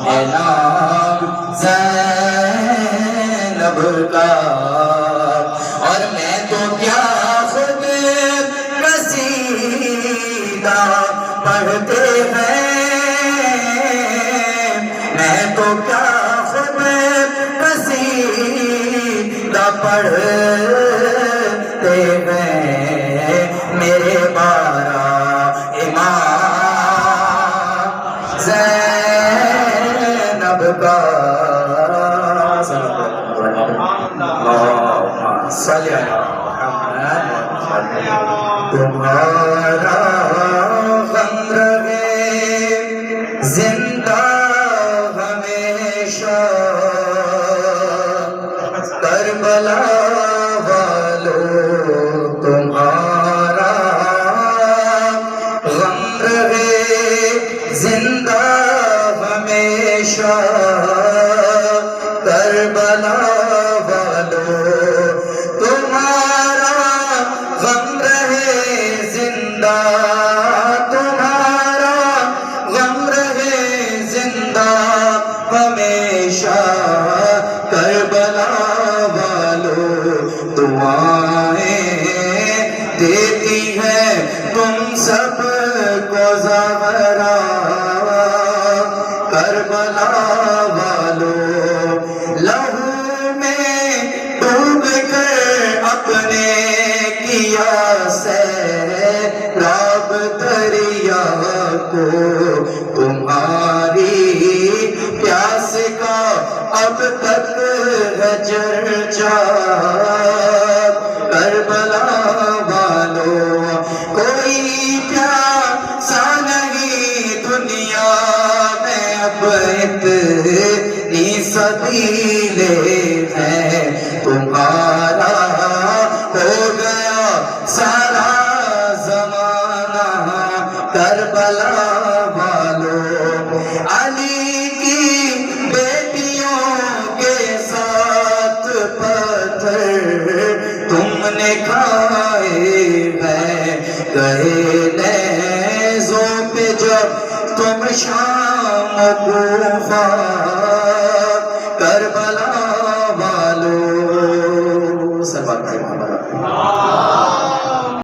ہے نام زینب کا، اور میں تو کیا خود قصیدہ پڑھتے ہیں، میں تو کیا خود قصیدہ پڑھتے ہیں، میرے بارہ امام زینب کا، صلی تمہارا غم رہے زندہ ہمیشہ، کربلا والوں تمہارا غم رہے زندہ ہمیشہ، کربلا والوں تمہارا غم رہے زندہ، تمہارا غم رہے زندہ ہمیشہ، کربلا والوں دعائیں دیتی ہے تم سب کو زہرا، کربلا والوں لہو میں ڈوب کر اپنے کیا سیراب دریا کو، تمہاری پیاس کا اب تک ہے چرچا، کربلا والوں کوئی پیاسا نہیں دنیا میں اب اتنی سبیلیں ہیں، تمہارا ہو گیا سارا زمانہ، کربلا والوں علی کی بیٹیوں کے ساتھ پتھر تم نے کھائے ہیں، گئے نیزوں پہ جب تم شام کوفہ